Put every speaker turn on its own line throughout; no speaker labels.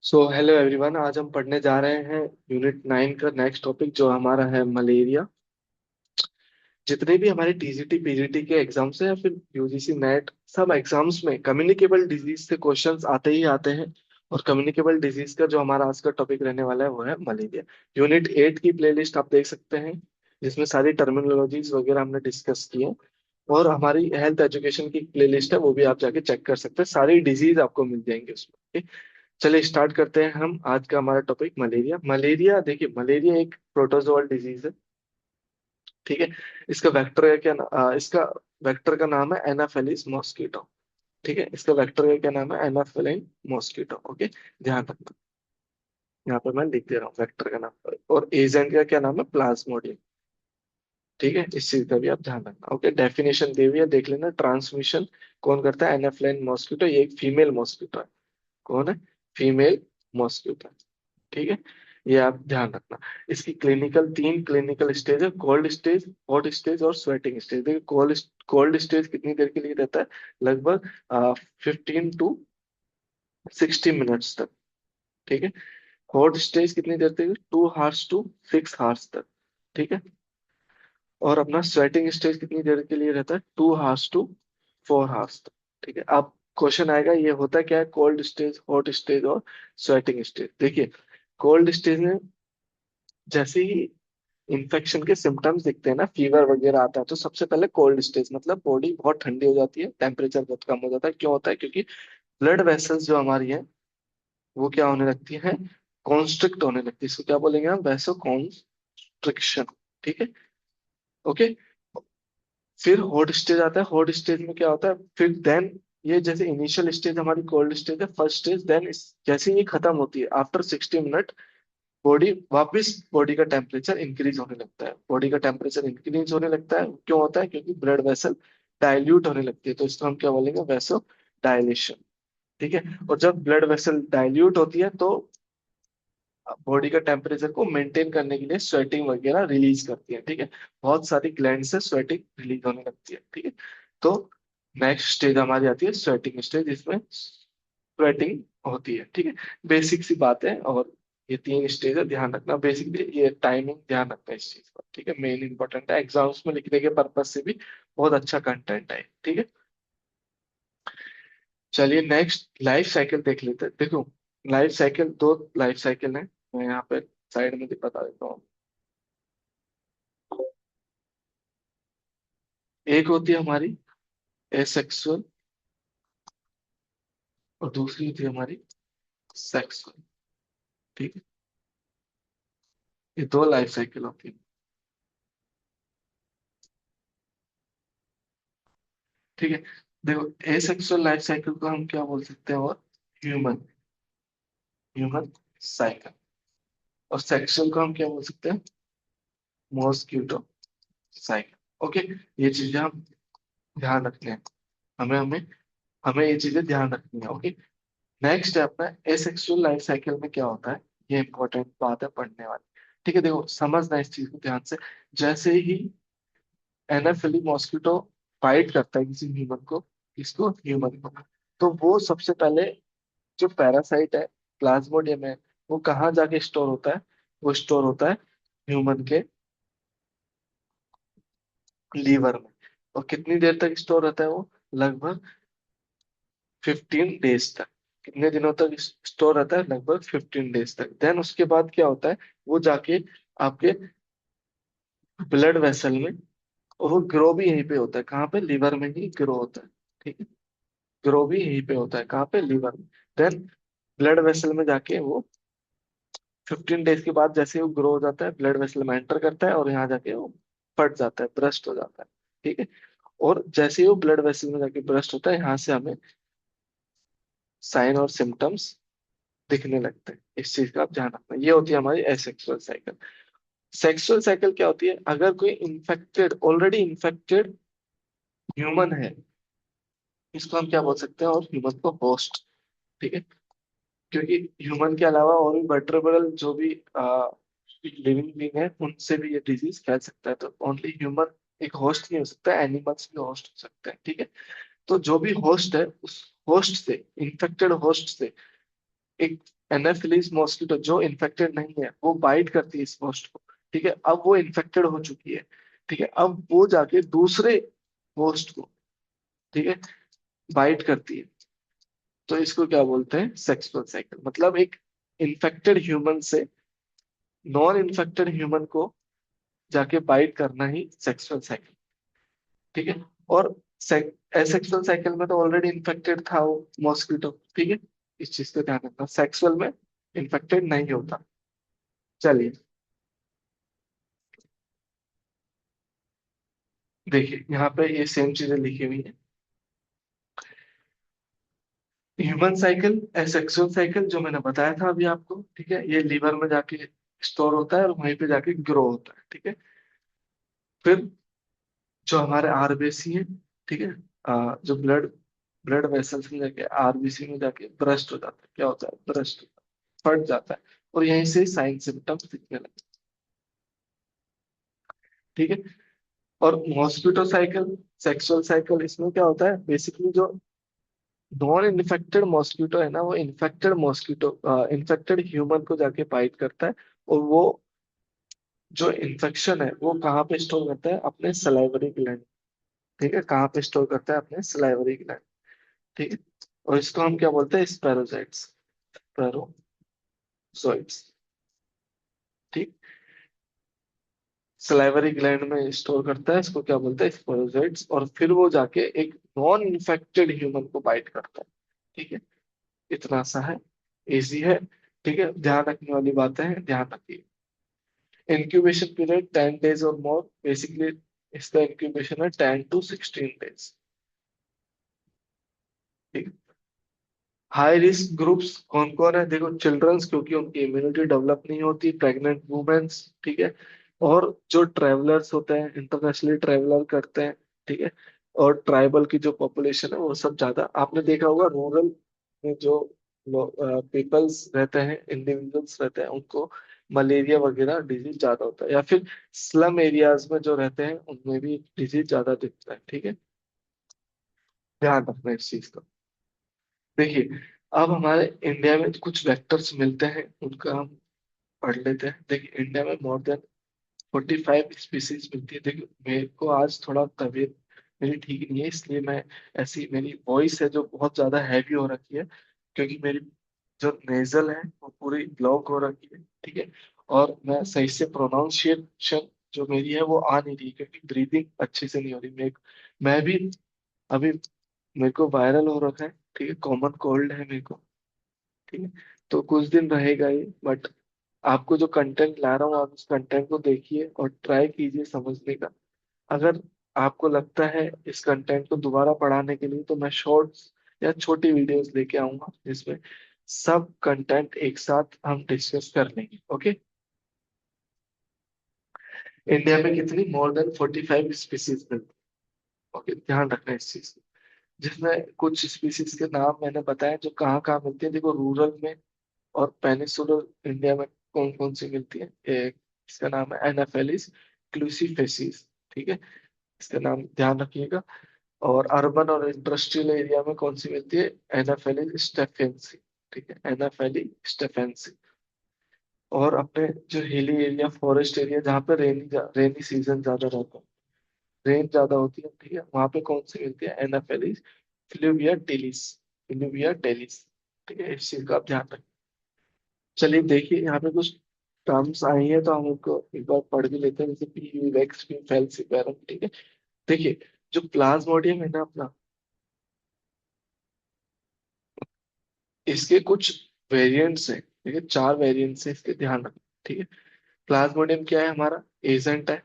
Hello everyone, आज हम पढ़ने जा रहे हैं यूनिट 9 का नेक्स्ट टॉपिक जो हमारा है मलेरिया। जितने भी हमारे टीजीटी पीजीटी के एग्जाम्स हैं या फिर यूजीसी नेट, सब एग्जाम्स में कम्युनिकेबल डिजीज से क्वेश्चंस आते ही आते हैं। और कम्युनिकेबल डिजीज का जो हमारा आज का टॉपिक रहने वाला है वो है मलेरिया। यूनिट 8 की प्लेलिस्ट आप देख सकते हैं, जिसमें सारी टर्मिनोलॉजीज वगैरह हमने डिस्कस की है। और हमारी हेल्थ एजुकेशन की प्लेलिस्ट है, वो भी आप जाके चेक कर सकते हैं, सारी डिजीज आपको मिल जाएंगे उसमें। चलिए स्टार्ट करते हैं हम आज का हमारा टॉपिक मलेरिया। मलेरिया देखिए, मलेरिया एक प्रोटोजोअल डिजीज है। ठीक है। इसका वेक्टर का इसका वेक्टर का नाम है एनाफेलिस मॉस्किटो। ठीक है, इसका वेक्टर का क्या नाम है? एनाफेलाइन मॉस्किटो। ओके, ध्यान रखना। यहाँ पर मैं लिख दे रहा हूँ वेक्टर का नाम। और एजेंट का क्या नाम है? प्लाज्मोडियम। ठीक है, इस चीज का भी आप ध्यान रखना। ओके, डेफिनेशन दी हुई है, देख लेना। ट्रांसमिशन कौन करता है? एनाफेलाइन मॉस्किटो। ये एक फीमेल मॉस्किटो है। कौन है? Female mosquito. ठीक है, ये आप ध्यान रखना। इसकी क्लिनिकल 3 क्लिनिकल स्टेज है: कोल्ड स्टेज, हॉट स्टेज और स्वेटिंग स्टेज। देखिए, कोल्ड कोल्ड स्टेज कितनी देर के लिए रहता है? लगभग 15 to 60 मिनट्स तक। ठीक है। हॉट स्टेज कितनी देर तक? 2 hours to 6 hours तक। ठीक है। और अपना स्वेटिंग स्टेज कितनी देर के लिए रहता है? 2 hours to 4 hours तक। ठीक है। अब क्वेश्चन आएगा, ये होता क्या है? कोल्ड स्टेज, हॉट स्टेज और स्वेटिंग स्टेज। देखिए, कोल्ड स्टेज में जैसे ही इन्फेक्शन के सिम्टम्स दिखते हैं ना, फीवर वगैरह आता है, तो सबसे पहले कोल्ड स्टेज मतलब बॉडी बहुत ठंडी हो जाती है, टेम्परेचर बहुत कम हो जाता है। क्यों होता है? क्योंकि ब्लड वेसल्स जो हमारी है वो क्या होने लगती है? कॉन्स्ट्रिक्ट होने लगती है। इसको क्या बोलेंगे हम? Vaso constriction. ठीक है। ओके। फिर हॉट स्टेज आता है। हॉट स्टेज में क्या होता है? फिर देन, ये जैसे इनिशियल स्टेज हमारी कोल्ड स्टेज है, फर्स्ट स्टेज, देन जैसे ही ये खत्म होती है आफ्टर 60 मिनट, बॉडी वापस बॉडी का टेम्परेचर इंक्रीज होने लगता है। बॉडी का टेम्परेचर इंक्रीज होने लगता है, क्यों होता है? क्योंकि ब्लड वेसल डाइल्यूट होने लगती है, तो इसको हम क्या बोलेंगे? Vaso dilation. ठीक है। और जब ब्लड वेसल डाइल्यूट होती है तो बॉडी का टेम्परेचर को मेंटेन करने के लिए स्वेटिंग वगैरह रिलीज करती है। ठीक है। बहुत सारी ग्लैंड से स्वेटिंग रिलीज होने लगती है। ठीक है। तो नेक्स्ट स्टेज हमारी आती है स्वेटिंग स्टेज, जिसमें स्वेटिंग होती है। ठीक है। बेसिक सी बात है। और ये 3 स्टेज है, ध्यान रखना। बेसिकली ये टाइमिंग ध्यान रखना इस चीज पर। ठीक है, मेन इंपॉर्टेंट है, एग्जाम्स में लिखने के पर्पज से भी बहुत अच्छा कंटेंट है। ठीक है। चलिए नेक्स्ट लाइफ साइकिल देख लेते हैं। देखो, लाइफ साइकिल, 2 लाइफ साइकिल है, मैं यहाँ पे साइड में भी बता देता हूँ। एक होती है हमारी एसेक्सुअल, और दूसरी होती है हमारी सेक्सुअल। ठीक है, ये 2 लाइफ साइकिल होती है। ठीक है। देखो, एसेक्सुअल लाइफ साइकिल को हम क्या बोल सकते हैं? और ह्यूमन ह्यूमन साइकिल। और सेक्सुअल को हम क्या बोल सकते हैं? Mosquito cycle. ओके, ये चीजें हम ध्यान रखते हैं। हमें हमें हमें ये चीजें ध्यान रखनी है। ओके। नेक्स्ट है अपना एसेक्सुअल लाइफ साइकिल में क्या होता है? ये इंपॉर्टेंट बात है पढ़ने वाली। ठीक है, देखो समझना इस चीज को ध्यान से। जैसे ही एनाफिली मॉस्किटो फाइट करता है किसी ह्यूमन को, किसको? ह्यूमन को, तो वो सबसे पहले जो पैरासाइट है, प्लाज्मोडियम है, वो कहाँ जाके स्टोर होता है? वो स्टोर होता है ह्यूमन के लीवर में। और कितनी देर तक स्टोर रहता है वो? लगभग 15 डेज तक। कितने दिनों तक स्टोर रहता है? लगभग 15 डेज तक। देन उसके बाद क्या होता है? वो जाके आपके ब्लड वेसल में, और वो ग्रो भी यहीं पे होता है। कहाँ पे? लीवर में ही ग्रो होता है। ठीक है, ग्रो भी यहीं पे होता है। कहाँ पे? लीवर में। देन ब्लड वेसल में जाके वो 15 डेज के बाद जैसे वो ग्रो हो जाता है, ब्लड वेसल में एंटर करता है, और यहाँ जाके वो फट जाता है, ब्रस्ट हो जाता है। ठीक है। और जैसे ही वो ब्लड वेसल में जाके ब्रस्ट होता है, यहाँ से हमें साइन और सिम्टम्स दिखने लगते हैं। इस चीज का आप ध्यान रखना। ये होती है हमारी एसेक्सुअल साइकिल। सेक्सुअल साइकिल क्या होती है? अगर कोई इन्फेक्टेड, ऑलरेडी इन्फेक्टेड ह्यूमन है, इसको हम क्या बोल सकते हैं? और ह्यूमन को होस्ट। ठीक है। क्योंकि ह्यूमन के अलावा और भी वर्टेब्रल जो भी लिविंग बींग है, उनसे भी ये डिजीज फैल सकता है। तो ओनली ह्यूमन एक होस्ट नहीं हो सकता, एनिमल्स भी होस्ट हो सकते हैं। ठीक है। तो जो भी होस्ट है, उस होस्ट से, इन्फेक्टेड होस्ट से एक एनाफिलीज मॉस्किटो जो इन्फेक्टेड नहीं है वो बाइट करती है इस होस्ट को। ठीक है, अब वो इन्फेक्टेड हो चुकी है। ठीक है, अब वो जाके दूसरे होस्ट को, ठीक है, बाइट करती है। तो इसको क्या बोलते हैं, सेक्सुअल साइकिल। मतलब एक इन्फेक्टेड ह्यूमन से नॉन इन्फेक्टेड ह्यूमन को जाके बाइट करना ही सेक्सुअल साइकिल। ठीक है। और एसेक्सुअल साइकिल में तो ऑलरेडी इन्फेक्टेड था वो मॉस्किटो। ठीक है, इस चीज का ध्यान रखना, सेक्सुअल में इन्फेक्टेड नहीं होता। चलिए, देखिए यहाँ पे ये सेम चीजें लिखी हुई है। ह्यूमन साइकिल, एसेक्सुअल साइकिल जो मैंने बताया था अभी आपको, ठीक है, ये लीवर में जाके स्टोर होता है और वहीं पे जाके ग्रो होता है। ठीक है, फिर जो हमारे आरबीसी है, ठीक है, जो ब्लड ब्लड वेसल्स में जाके आरबीसी में जाके ब्रस्ट हो जाता है। क्या होता है, ब्रस्ट फट जाता है, और यहीं से साइन सिम्टम्स दिखने लगते हैं। ठीक है। और मॉस्किटो साइकिल, सेक्सुअल साइकिल, इसमें क्या होता है बेसिकली, जो नॉन इन्फेक्टेड मॉस्किटो है ना, वो इन्फेक्टेड मॉस्किटो इन्फेक्टेड ह्यूमन को जाके बाइट करता है। और वो जो इन्फेक्शन है वो कहाँ पे स्टोर करता है, अपने सलाइवरी ग्लैंड। ठीक है, कहाँ पे स्टोर करता है, अपने सलाइवरी ग्लैंड। ठीक है, और इसको हम क्या बोलते हैं, स्पेरोजाइट्स, स्पेरोजोइट्स। ठीक, सलाइवरी ग्लैंड में स्टोर करता है, इसको क्या बोलते हैं, स्पेरोजाइट्स। और फिर वो जाके एक नॉन इन्फेक्टेड ह्यूमन को बाइट करता है। ठीक है, इतना सा है, इजी है। ठीक है, ध्यान रखने वाली बातें हैं, ध्यान रखिए। इंक्यूबेशन पीरियड 10 days और मोर, बेसिकली इसका इंक्यूबेशन है 10 to 16 days। ठीक, हाई रिस्क ग्रुप्स कौन कौन है, देखो चिल्ड्रंस, क्योंकि उनकी इम्यूनिटी डेवलप नहीं होती, प्रेग्नेंट वुमेन्स, ठीक है, और जो ट्रेवलर्स होते हैं, इंटरनेशनली ट्रेवलर करते हैं। ठीक है, और ट्राइबल की जो पॉपुलेशन है वो सब ज्यादा, आपने देखा होगा रूरल में जो पीपल्स रहते हैं, इंडिविजुअल्स रहते हैं, उनको मलेरिया वगैरह डिजीज ज्यादा होता है, या फिर स्लम एरियाज में जो रहते हैं उनमें भी डिजीज ज्यादा दिखता है। ठीक है, ध्यान रखना इस चीज का। देखिए, अब हमारे इंडिया में कुछ वेक्टर्स मिलते हैं, उनका हम पढ़ लेते हैं। देखिए, इंडिया में मोर देन 45 स्पीसीज मिलती है। देखिए, मेरे को आज थोड़ा तबीयत मेरी ठीक नहीं है, इसलिए मैं ऐसी, मेरी वॉइस है जो बहुत ज्यादा हैवी हो रखी है, क्योंकि मेरी जो नेजल है वो पूरी ब्लॉक हो रखी है। ठीक है, और मैं सही से प्रोनाउंसिएशन जो मेरी है वो आ नहीं रही, क्योंकि ब्रीदिंग अच्छे से नहीं हो रही। मैं भी अभी, मेरे को वायरल हो रखा है। ठीक है, कॉमन कोल्ड है मेरे को। ठीक है, तो कुछ दिन रहेगा ये, बट आपको जो कंटेंट ला रहा हूँ, आप उस कंटेंट को देखिए और ट्राई कीजिए समझने का। अगर आपको लगता है इस कंटेंट को दोबारा पढ़ाने के लिए, तो मैं शॉर्ट्स या छोटी वीडियोस लेके आऊंगा, जिसमें सब कंटेंट एक साथ हम डिस्कस कर लेंगे। ओके। इंडिया में कितनी, मोर देन 45 स्पीसीज मिलती है। ओके, ध्यान रखना इस चीज को। जिसमें कुछ स्पीसीज के नाम मैंने बताया जो कहाँ कहाँ मिलती है। देखो, रूरल में और पेनिसुलर इंडिया में कौन कौन सी मिलती है, एक इसका नाम है एनाफेलिस क्लूसीफेसिस। ठीक है, इसका नाम ध्यान रखिएगा। और अर्बन और इंडस्ट्रियल एरिया में कौन सी मिलती है, एनाफेलिस स्टेफेंसी। ठीक है, एनाफेली स्टेफेंसी। और अपने जो हिली एरिया, फॉरेस्ट एरिया, जहाँ पे रेनी सीजन ज्यादा रहता है, रेन ज्यादा होती है, ठीक है, वहां पे कौन सी मिलती है, एनाफेलिस फ्लूविया डेलिस, फ्लूविया डेलिस। ठीक है, इस चीज का आप ध्यान रखें। चलिए, देखिए यहाँ पे कुछ टर्म्स आई है, तो हम उनको एक बार पढ़ भी लेते हैं, जैसे पी वेक्स पी फैल्सीपैरम। ठीक है, देखिए, जो प्लाज्मोडियम है ना अपना, इसके कुछ वेरिएंट्स हैं। ठीक है, 4 वेरिएंट्स हैं इसके, ध्यान रखना। ठीक है, प्लाज्मोडियम क्या है, हमारा एजेंट है,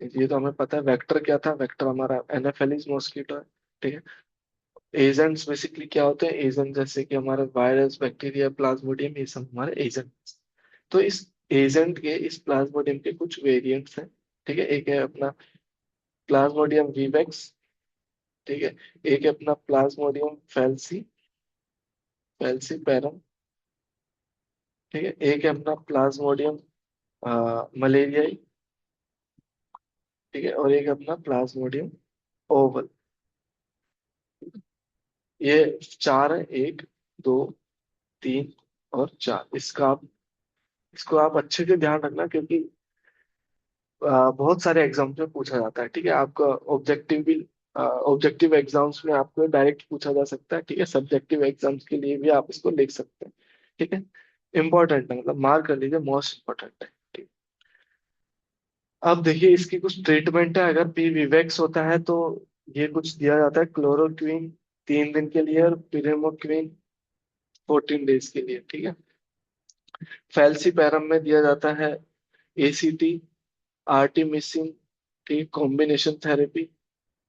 ये तो हमें पता है। वेक्टर क्या था, वेक्टर हमारा एनाफेलिस मॉस्किटो है। ठीक है, एजेंट्स बेसिकली क्या होते हैं, एजेंट जैसे कि हमारे वायरस, बैक्टीरिया, प्लाज्मोडियम, ये सब हमारे एजेंट। तो इस एजेंट के, इस प्लाज्मोडियम के कुछ वेरिएंट्स हैं। ठीक है, एक है अपना प्लाज्मोडियम वीवेक्स। ठीक है, एक है अपना प्लाज्मोडियम फैल्सीपैरम। ठीक है, एक है अपना प्लाज्मोडियम मलेरियाई। ठीक है, और एक है अपना प्लाज्मोडियम ओवल। ये 4 है, 1, 2, 3 और 4। इसको आप अच्छे से ध्यान रखना, क्योंकि बहुत सारे एग्जाम्स में पूछा जाता है। ठीक है, आपका ऑब्जेक्टिव भी, ऑब्जेक्टिव एग्जाम्स में आपको डायरेक्ट पूछा जा सकता है। ठीक है, सब्जेक्टिव एग्जाम्स के लिए भी आप इसको लिख सकते हैं। ठीक है, इंपॉर्टेंट है, मतलब मार्क कर लीजिए, मोस्ट इंपॉर्टेंट है। ठीक। अब देखिए इसकी कुछ ट्रीटमेंट है। अगर पी विवेक्स होता है तो ये कुछ दिया जाता है, क्लोरोक्वीन 3 दिन के लिए और पिरेमोक्विन 14 डेज के लिए। ठीक है, फैल्सीपैरम में दिया जाता है एसीटी, आर्टिमिसिन, ठीक, कॉम्बिनेशन थेरेपी।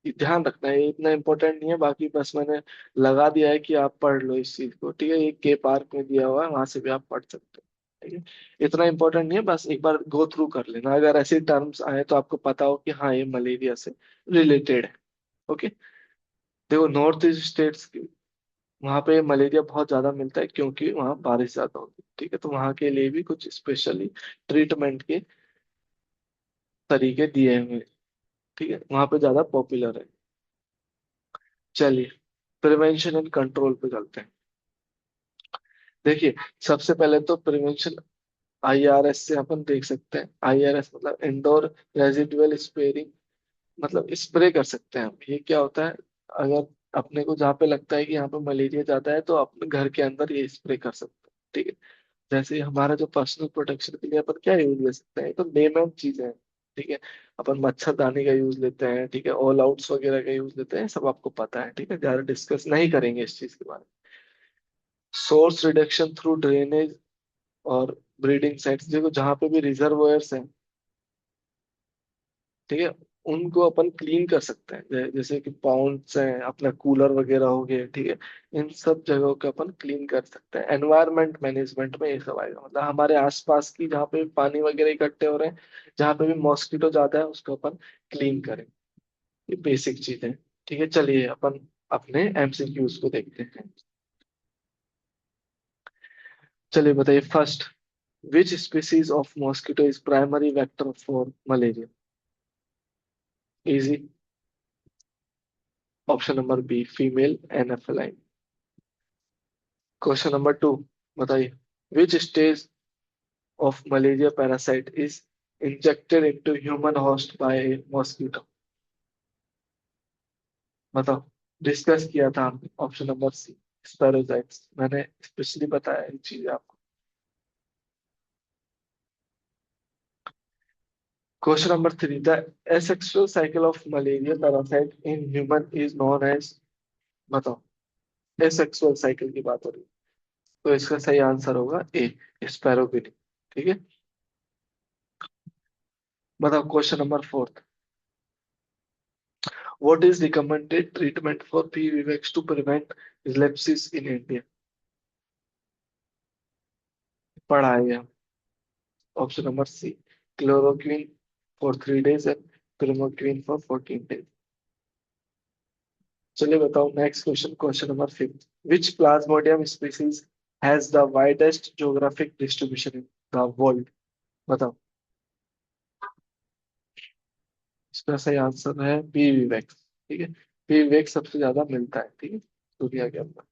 ध्यान रखना है, ये इतना इंपॉर्टेंट नहीं है, बाकी बस मैंने लगा दिया है कि आप पढ़ लो इस चीज को। ठीक है, ये के पार्क में दिया हुआ है, वहां से भी आप पढ़ सकते हो। ठीक है, इतना इंपॉर्टेंट नहीं है, बस एक बार गो थ्रू कर लेना, अगर ऐसे टर्म्स आए तो आपको पता हो कि हाँ ये मलेरिया से रिलेटेड है। ओके, देखो नॉर्थ ईस्ट स्टेट्स की, वहाँ पे मलेरिया बहुत ज्यादा मिलता है क्योंकि वहाँ बारिश ज्यादा होती है। ठीक है, तो वहाँ के लिए भी कुछ स्पेशली ट्रीटमेंट के तरीके दिए हुए हैं। ठीक है, वहाँ पे ज्यादा पॉपुलर है। चलिए प्रिवेंशन एंड कंट्रोल पे चलते हैं। देखिए सबसे पहले तो प्रिवेंशन आईआरएस से अपन देख सकते हैं। आईआरएस मतलब इंडोर रेजिडुअल स्प्रेइंग, मतलब स्प्रे कर सकते हैं हम। ये क्या होता है, अगर अपने को जहाँ पे लगता है कि यहाँ पे मलेरिया ज्यादा है तो अपने घर के अंदर ये स्प्रे कर सकते हैं। ठीक है, जैसे हमारा जो पर्सनल प्रोटेक्शन के लिए अपन क्या यूज ले सकते हैं, ये तो लेमन चीजें हैं। ठीक है, अपन मच्छरदानी का यूज लेते हैं। ठीक है, ऑल आउट्स वगैरह का यूज लेते हैं, सब आपको पता है। ठीक है, ज्यादा डिस्कस नहीं करेंगे इस चीज के बारे में। सोर्स रिडक्शन थ्रू ड्रेनेज और ब्रीडिंग साइट्स, देखो जहाँ पे भी रिजर्वोयर्स हैं, ठीक है, उनको अपन क्लीन कर सकते हैं। जैसे कि पॉन्ड्स हैं, अपना कूलर वगैरह हो गए। ठीक है, इन सब जगहों को अपन क्लीन कर सकते हैं। एनवायरमेंट मैनेजमेंट में ये सब आएगा, मतलब हमारे आसपास की जहाँ पे पानी वगैरह इकट्ठे हो रहे हैं, जहाँ पे भी मॉस्किटो ज्यादा है, उसको अपन क्लीन करें। ये बेसिक चीज है। ठीक है, चलिए अपन अपने एमसीक्यूज को देखते हैं। चलिए बताइए, first, which species of mosquito is primary vector for malaria? Easy. Option number B, female anopheline. Question number 2, बताइए, which stage of malaria parasite is injected into human host by a mosquito? बताओ, discuss किया था हमने। Option number सी, स्पैरोजाइट्स, मैंने specially बताया ये चीज आपको। Question number 3, the asexual cycle of malaria parasite in human is known as. बताओ, एसेक्सुअल साइकिल की बात हो रही है, तो इसका सही आंसर होगा ए, स्पैरोगिनी। ठीक है, बताओ question number 4, what is recommended treatment for PVX to prevent epilepsy in India? पढ़ा है हम। Option number C, chloroquine for 3 days and chloroquine for 14 days। चलिए बताओ next question, question number 5, which plasmodium species has the widest geographic distribution in the world? बताओ, इसका सही answer है P vivax. ठीक है, पी विवेक्स सबसे ज्यादा मिलता है, ठीक है, दुनिया के अंदर।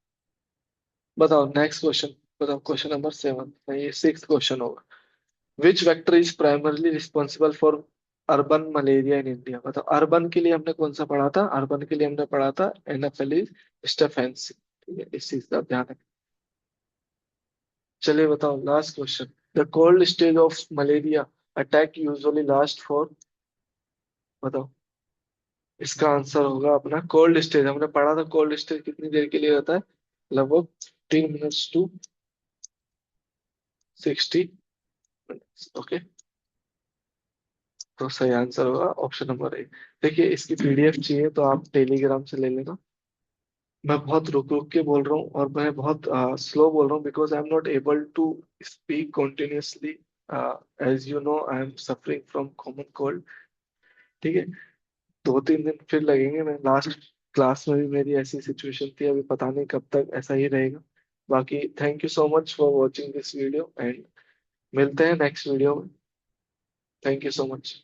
बताओ नेक्स्ट क्वेश्चन, बताओ क्वेश्चन नंबर 7, ये 6th क्वेश्चन होगा। Which vector is primarily responsible for urban malaria in India? बताओ, अर्बन के लिए हमने कौन सा पढ़ा था? अर्बन के लिए हमने पढ़ा था एनाफेलिस स्टेफेंसी। ठीक है, इस चीज का ध्यान रखें। चलिए बताओ last question, the cold stage of malaria attack usually last for. बताओ, इसका आंसर होगा अपना कोल्ड स्टेज। हमने पढ़ा था कोल्ड स्टेज कितनी देर के लिए रहता है, लगभग 3 मिनट्स टू 60 मिनट्स। ओके, तो सही आंसर होगा ऑप्शन नंबर ए। देखिए इसकी पीडीएफ चाहिए तो आप टेलीग्राम से ले लेना। मैं बहुत रुक रुक के बोल रहा हूँ और मैं बहुत स्लो बोल रहा हूँ, because I am not able to speak continuously. As you know I am suffering from common cold. ठीक है, 2-3 दिन फिर लगेंगे। मैं लास्ट क्लास में भी मेरी ऐसी सिचुएशन थी, अभी पता नहीं कब तक ऐसा ही रहेगा। बाकी thank you so much for watching this video and मिलते हैं नेक्स्ट वीडियो में। Thank you so much.